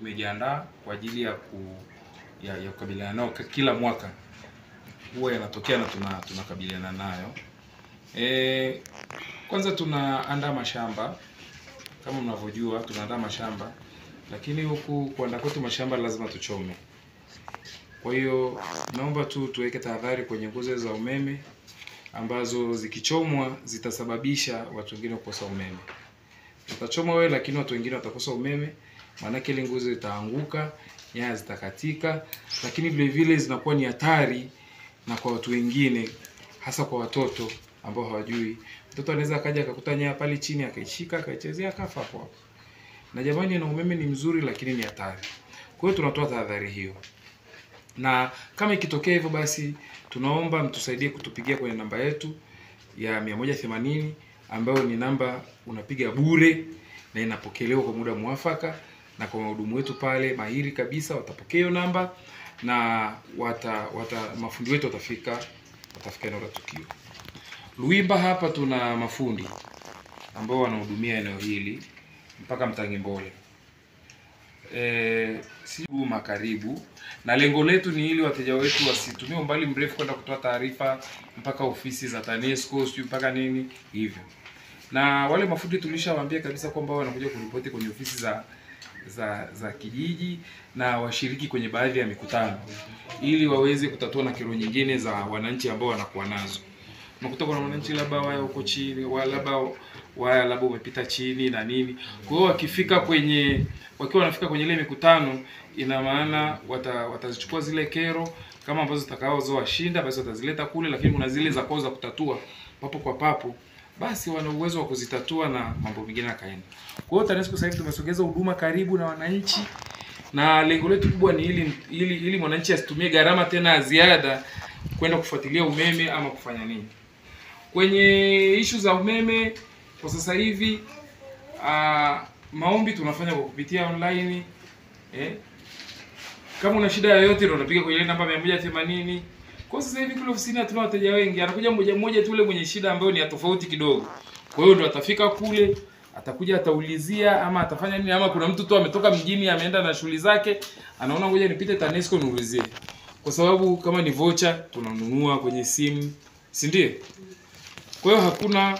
tumejiandaa kwa ajili ya kukabiliana nao kila mwaka. Huwa yanatokea na tunakabiliana nayo. Kwanza tunaandaa mashamba. Kama mnavyojua tunaandaa mashamba, lakini huku kuandaa kwetu mashamba lazima tuchome. Kwa hiyo naomba tuweke tahadhari kwenye nguzo za umeme ambazo zikichomwa zitasababisha watu wengine kukosa umeme. Utachoma wewe lakini watu wengine watakosa umeme, maana ile nguzo itaanguka, nyaya zitakatika, lakini vile vile zinakuwa ni hatari na kwa watu wengine, hasa kwa watoto ambao hawajui. Mtoto anaweza akaja akakuta nyaya pale chini akaishika akaichezea akafa hapo. Na jamani, na umeme ni mzuri lakini ni hatari. Kwa hiyo tunatoa tahadhari hiyo. Na kama ikitokea hivyo basi tunaomba mtusaidie kutupigia kwenye namba yetu ya 180 ambayo ni namba unapiga bure na inapokelewa kwa muda mwafaka, na kwa wahudumu wetu pale mahiri kabisa watapokea hiyo namba na mafundi wetu watafika eneo la tukio. Luimba hapa tuna mafundi ambao wanahudumia eneo hili mpaka Mtangimbole. Si karibu, na lengo letu ni ili wateja wetu wasitumie umbali mrefu kwenda kutoa taarifa mpaka ofisi za TANESCO sio mpaka nini hivyo. Na wale mafundi tulishawaambia kabisa kwamba wanakuja kuripoti kwenye ofisi za kijiji na washiriki kwenye baadhi ya mikutano ili waweze kutatua na kero nyingine za wananchi ambao wanakuwa nazo. Unakuta kuna wananchi labda waya huko chini, waya labda umepita chini na nini. Kwa hiyo wakiwa wanafika kwenye ile mikutano, ina maana watazichukua zile kero kama ambazo zitakazowashinda basi watazileta kule, lakini kuna zile za kwao za kutatua papo kwa papo, basi wana uwezo wa kuzitatua na mambo mengine yakaenda. Kwa hiyo TANESCO sasa hivi tumesogeza huduma karibu na wananchi, na lengo letu kubwa ni ili mwananchi asitumie gharama tena ziada kwenda kufuatilia umeme ama kufanya nini. Kwenye issue za umeme kwa sasa hivi maombi tunafanya kwa kupitia online. Kama una shida yoyote ndio unapiga kwenye namba 180. Kwa sasa hivi kule ofisini hatuna wateja wengi, anakuja mmoja tu yule mwenye shida ambayo ni ya tofauti kidogo. Kwa hiyo ndio atafika kule, atakuja ataulizia ama atafanya nini, ama kuna mtu tu ametoka mjini ameenda na shughuli zake, anaona ngoja nipite TANESCO niulizie. Kwa sababu kama ni voucher tunanunua kwenye simu, si ndiye? Kwa hiyo hakuna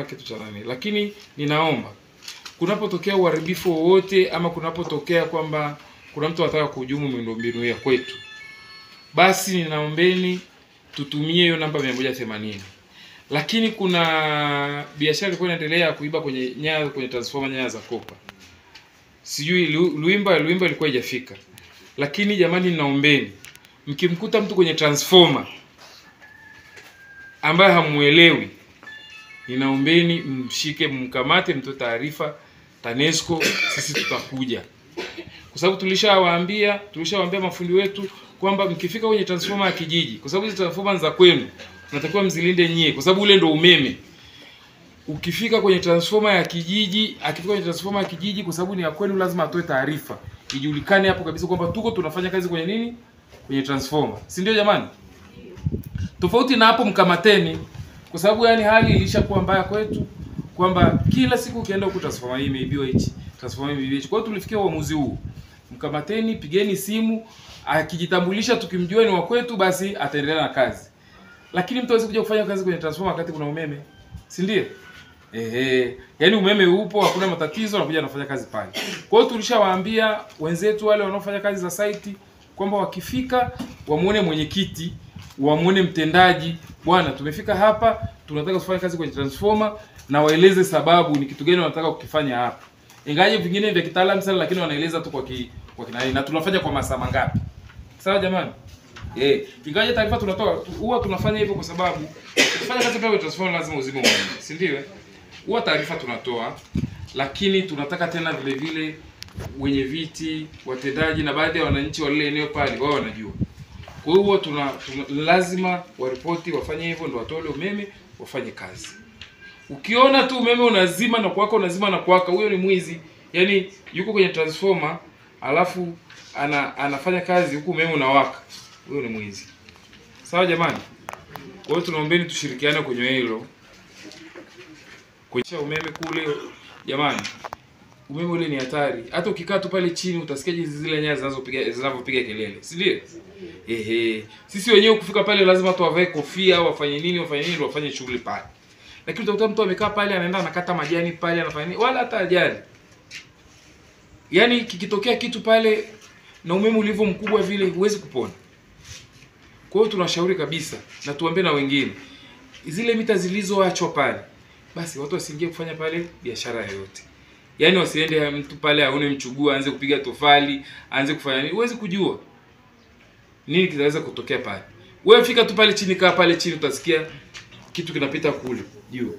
kitu cha nani. Lakini ninaomba kunapotokea uharibifu wowote ama kunapotokea kwamba kuna mtu anataka kuhujumu miundombinu ya kwetu, basi ninaombeni tutumie hiyo namba 180. Lakini kuna biashara ilikuwa inaendelea kuiba kwenye transformer, nyaya za kopa. Sijui Luimba ilikuwa haijafika. Lakini jamani, ninaombeni mkimkuta mtu kwenye transformer ambaye hamuelewi, ninaombeni mshike, mkamate, mtoe taarifa TANESCO, sisi tutakuja. Kwa sababu tulishawaambia mafundi wetu kwamba mkifika kwenye transformer ya kijiji, kwa sababu hizo transformer za kwenu tunatakiwa mzilinde nyie, kwa sababu ule ndio umeme. Ukifika kwenye transformer ya kijiji, kwa sababu ni ya kwenu, lazima atoe taarifa ijulikane hapo kabisa kwamba tunafanya kazi kwenye nini, kwenye transformer, si ndio jamani? Tofauti na hapo mkamateni, kwa sababu yani hali ilishakuwa mbaya kwetu kwamba kila siku ukienda huko transformer hii imeibiwa hichi, transformer hii imeibiwa hichi. Kwa hiyo tulifikia uamuzi huu, mkamateni, pigeni simu, akijitambulisha tukimjua ni wa kwetu basi ataendelea na kazi. Lakini mtu hawezi kuja kufanya kazi kwenye transformer wakati kuna umeme, si ndio? Yaani umeme upo, hakuna matatizo, anakuja anafanya kazi pale. Kwa hiyo tulishawaambia wenzetu wale wanaofanya kazi za site kwamba wakifika wamuone mwenyekiti, wamuone mtendaji, bwana tumefika hapa tunataka kufanya kazi kwenye transformer, na waeleze sababu ni kitu gani wanataka kukifanya hapa. Ingaje vingine vya kitaalamu sana, lakini wanaeleza tu kwa kinani na tunafanya kwa masaa mangapi. Sawa jamani? Ingaje taarifa tunatoa, huwa tunafanya hivyo kwa sababu kufanya kazi kwenye transformer lazima uzime umeme, si ndio? Huwa taarifa tunatoa, lakini tunataka tena vile vile wenye viti, watendaji na baadhi ya wananchi wa lile eneo pale wao wanajua. Kwa hiyo lazima waripoti, wafanye hivyo ndio watoe umeme, wafanye kazi. Ukiona tu umeme unazima na kuwaka, huyo ni mwizi. Yaani yuko kwenye transformer alafu anafanya kazi huku umeme unawaka, huyo ni mwizi. Sawa jamani? Kwa hiyo tunaombeni tushirikiane kwenye hilo. Kuisha umeme kule jamani. umeme ule ni hatari. Hata ukikaa tu pale chini utasikia jinsi zile nyaya zinavyopiga kelele, si ndio? Sisi wenyewe kufika pale lazima tu wavae kofia au wafanye nini wafanye shughuli pale. Lakini utakuta mtu amekaa pale anaenda anakata majani pale anafanya nini wala hata ajali. Yaani kikitokea kitu pale na umeme ulivyo mkubwa vile huwezi kupona. Kwa hiyo tunashauri kabisa na tuambie na wengine zile mita zilizoachwa pale basi watu wasiingie kufanya pale biashara yoyote. Yaani wasiende mtu pale aone mchugua aanze kupiga tofali, aanze kufanya nini, huwezi kujua nini kitaweza kutokea pale. Wewe fika tu pale chini, kaa pale chini utasikia kitu kinapita kule juu.